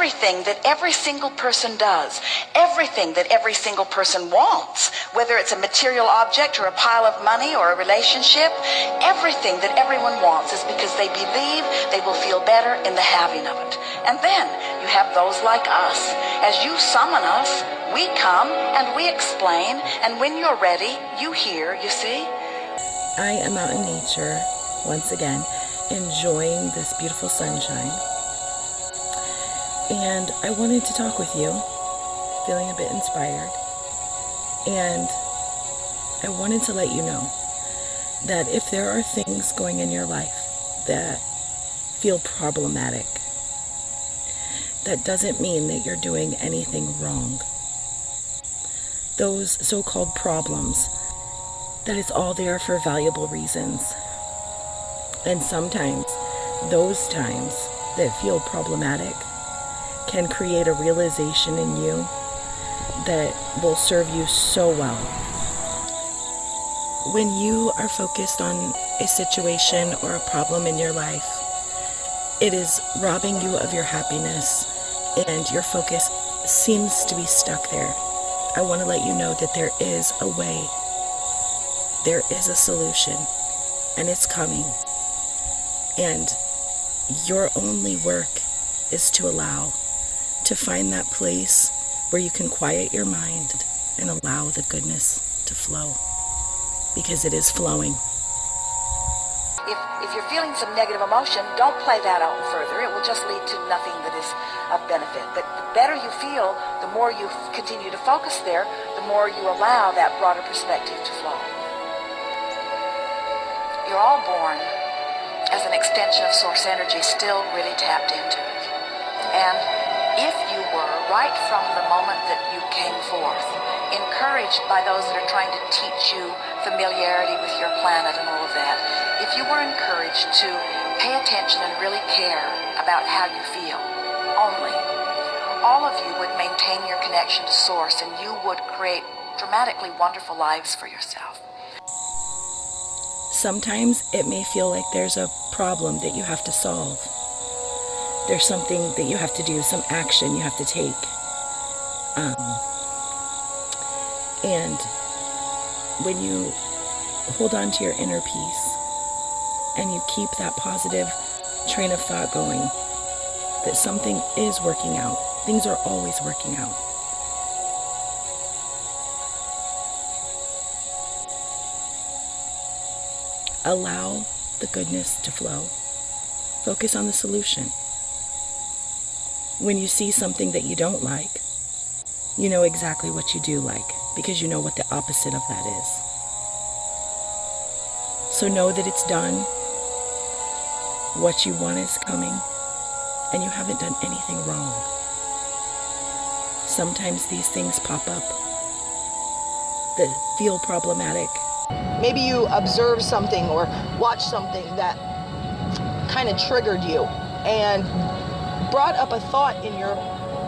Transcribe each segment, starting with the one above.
everything that every single person does, everything that every single person wants, whether it's a material object or a pile of money or a relationship, everything that everyone wants is because they believe they will feel better in the having of it. And then you have those like us. As you summon us, we come and we explain, and when you're ready, you hear, you see? I am out in nature, once again, enjoying this beautiful sunshine. And I wanted to talk with you, feeling a bit inspired. And I wanted to let you know that if there are things going in your life that feel problematic, that doesn't mean that you're doing anything wrong. Those so-called problems, that it's all there for valuable reasons. And sometimes those times that feel problematic can create a realization in you that will serve you so well. When you are focused on a situation or a problem in your life, it is robbing you of your happiness, and your focus seems to be stuck there. I want to let you know that there is a way. There is a solution, and it's coming. And your only work is to allow, to find that place where you can quiet your mind and allow the goodness to flow, because it is flowing. If you're feeling some negative emotion, don't play that out further. It will just lead to nothing that is of benefit. But the better you feel, the more you continue to focus there, the more you allow that broader perspective to flow. You're all born as an extension of source energy, still really tapped into it. And if you were, right from the moment that you came forth, encouraged by those that are trying to teach you familiarity with your planet and all of that, if you were encouraged to pay attention and really care about how you feel, only, all of you would maintain your connection to source, and you would create dramatically wonderful lives for yourself. Sometimes it may feel like there's a problem that you have to solve. There's something that you have to do, some action you have to take. And when you hold on to your inner peace and you keep that positive train of thought going, that something is working out. Things are always working out. Allow the goodness to flow. Focus on the solution. When you see something that you don't like, you know exactly what you do like, because you know what the opposite of that is. So know that it's done. What you want is coming, and you haven't done anything wrong. Sometimes these things pop up that feel problematic. Maybe you observed something or watched something that kind of triggered you and brought up a thought in your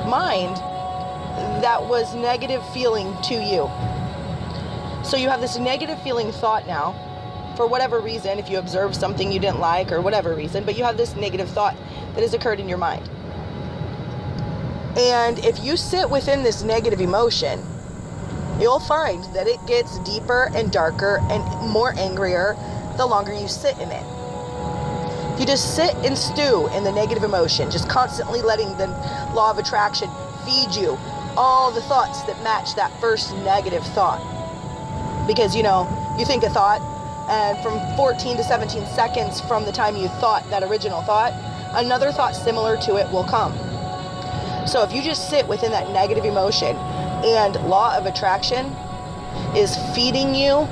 mind that was negative feeling to you. So you have this negative feeling thought now, for whatever reason, if you observed something you didn't like or whatever reason, but you have this negative thought that has occurred in your mind. And if you sit within this negative emotion, you'll find that it gets deeper and darker and more angrier the longer you sit in it. If you just sit and stew in the negative emotion, just constantly letting the law of attraction feed you all the thoughts that match that first negative thought. Because, you think a thought, and from 14 to 17 seconds from the time you thought that original thought, another thought similar to it will come. So if you just sit within that negative emotion, and law of attraction is feeding you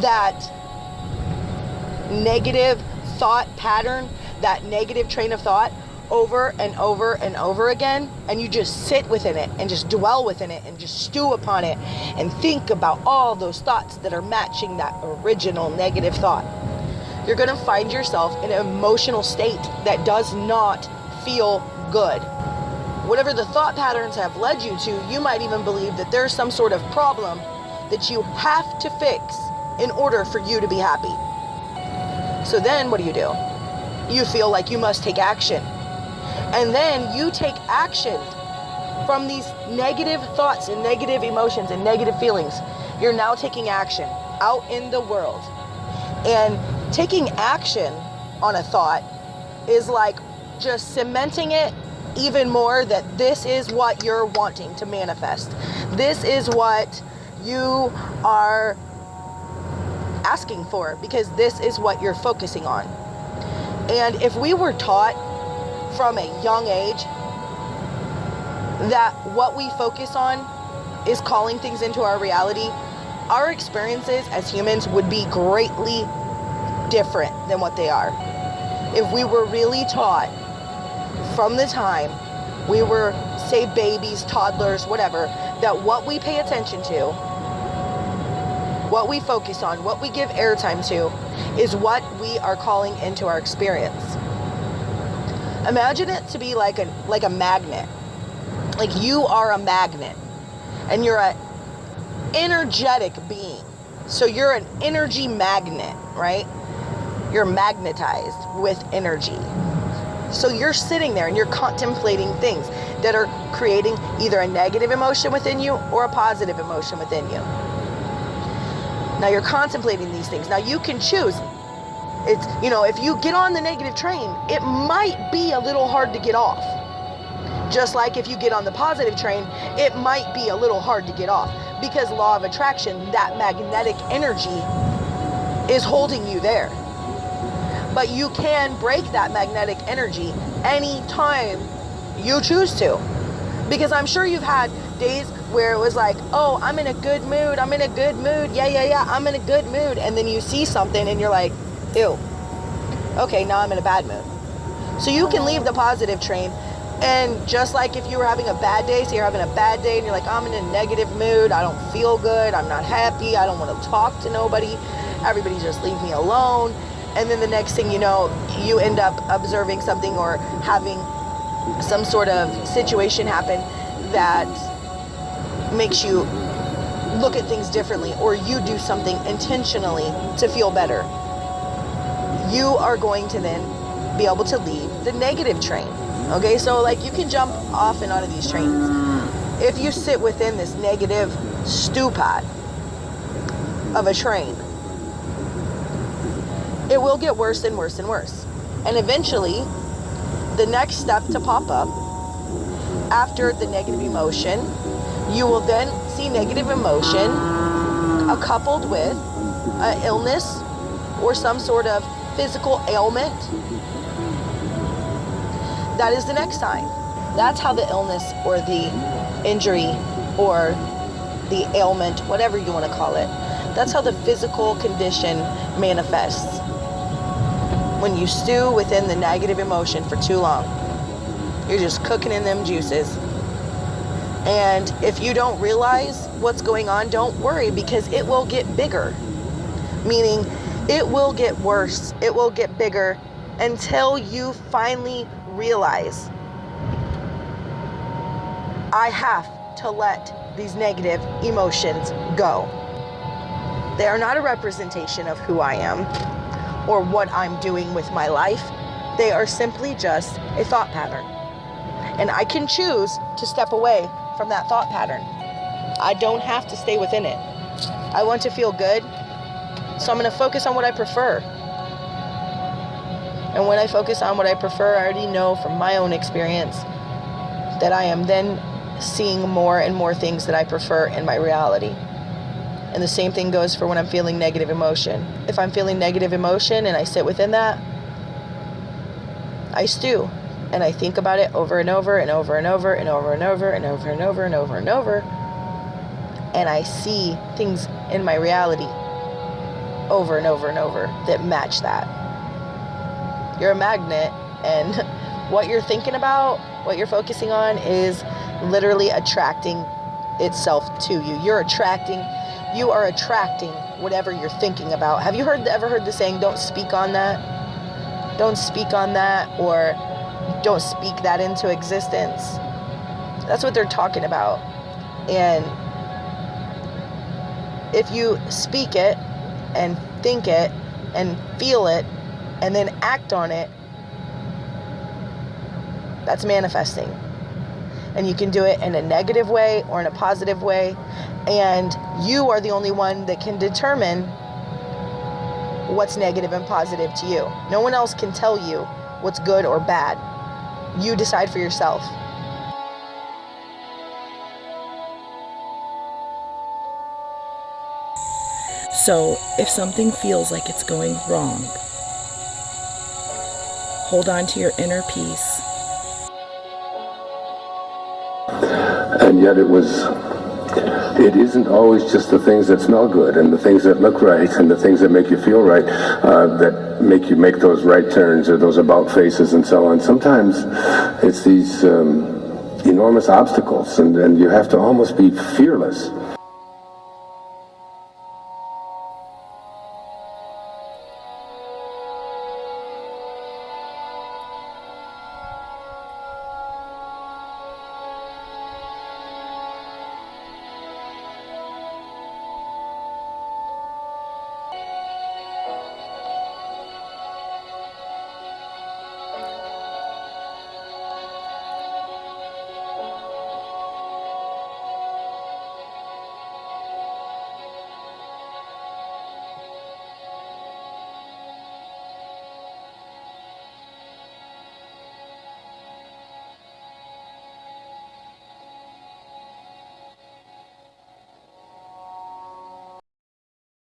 that negative thought pattern, that negative train of thought over and over and over again, and you just sit within it and just dwell within it and just stew upon it and think about all those thoughts that are matching that original negative thought, you're going to find yourself in an emotional state that does not feel good. Whatever the thought patterns have led you to, you might even believe that there's some sort of problem that you have to fix in order for you to be happy. So then what do? You feel like you must take action. And then you take action from these negative thoughts and negative emotions and negative feelings. You're now taking action out in the world. And taking action on a thought is like just cementing it even more that this is what you're wanting to manifest. This is what you are asking for, because this is what you're focusing on. And if we were taught from a young age that what we focus on is calling things into our reality, our experiences as humans would be greatly different than what they are. If we were really taught from the time we were, say, babies, toddlers, whatever, that what we pay attention to, what we focus on, what we give airtime to, is what we are calling into our experience. Imagine it to be like a magnet. Like you are a magnet, and you're an energetic being. So you're an energy magnet, right? You're magnetized with energy. So you're sitting there and you're contemplating things that are creating either a negative emotion within you or a positive emotion within you. Now you're contemplating these things. Now you can choose. It's, if you get on the negative train, it might be a little hard to get off. Just like if you get on the positive train, it might be a little hard to get off, because law of attraction, that magnetic energy is holding you there. But you can break that magnetic energy anytime you choose to. Because I'm sure you've had days where it was like, oh, I'm in a good mood. I'm in a good mood. Yeah. I'm in a good mood. And then you see something and you're like, ew. Okay, now I'm in a bad mood. So you can leave the positive train. And just like if you were having a bad day, so you're having a bad day and you're like, I'm in a negative mood. I don't feel good. I'm not happy. I don't want to talk to nobody. Everybody just leave me alone. And then the next thing you know, you end up observing something or having some sort of situation happen that makes you look at things differently, or you do something intentionally to feel better. You are going to then be able to leave the negative train. Okay, so like you can jump off and onto these trains. If you sit within this negative stew pot of a train, it will get worse and worse and worse. And eventually, the next step to pop up after the negative emotion, you will then see negative emotion coupled with an illness or some sort of physical ailment. That is the next sign. That's how the illness or the injury or the ailment, whatever you want to call it, that's how the physical condition manifests. When you stew within the negative emotion for too long, you're just cooking in them juices. And if you don't realize what's going on, don't worry, because it will get bigger. Meaning, it will get worse. It will get bigger until you finally realize, I have to let these negative emotions go. They are not a representation of who I am or what I'm doing with my life. They are simply just a thought pattern. And I can choose to step away from that thought pattern. I don't have to stay within it. I want to feel good, so I'm going to focus on what I prefer. And when I focus on what I prefer, I already know from my own experience that I am then seeing more and more things that I prefer in my reality. And the same thing goes for when I'm feeling negative emotion. If I'm feeling negative emotion and I sit within that, I stew. And I think about it over and over and over and over and over and over and over and over and over and over. And I see things in my reality over and over and over that match that. You're a magnet, and what you're thinking about, what you're focusing on is literally attracting itself to you. You are attracting whatever you're thinking about. Have you ever heard the saying, don't speak on that? Don't speak on that, or don't speak that into existence. That's what they're talking about. And if you speak it and think it and feel it and then act on it, That's manifesting. And you can do it in a negative way or in a positive way. And you are the only one that can determine what's negative and positive to you. No one else can tell you what's good or bad. You decide for yourself. So if something feels like it's going wrong, hold on to your inner peace. And yet it isn't always just the things that smell good and the things that look right and the things that make you feel right that make you make those right turns or those about faces and so on. Sometimes it's these enormous obstacles, and you have to almost be fearless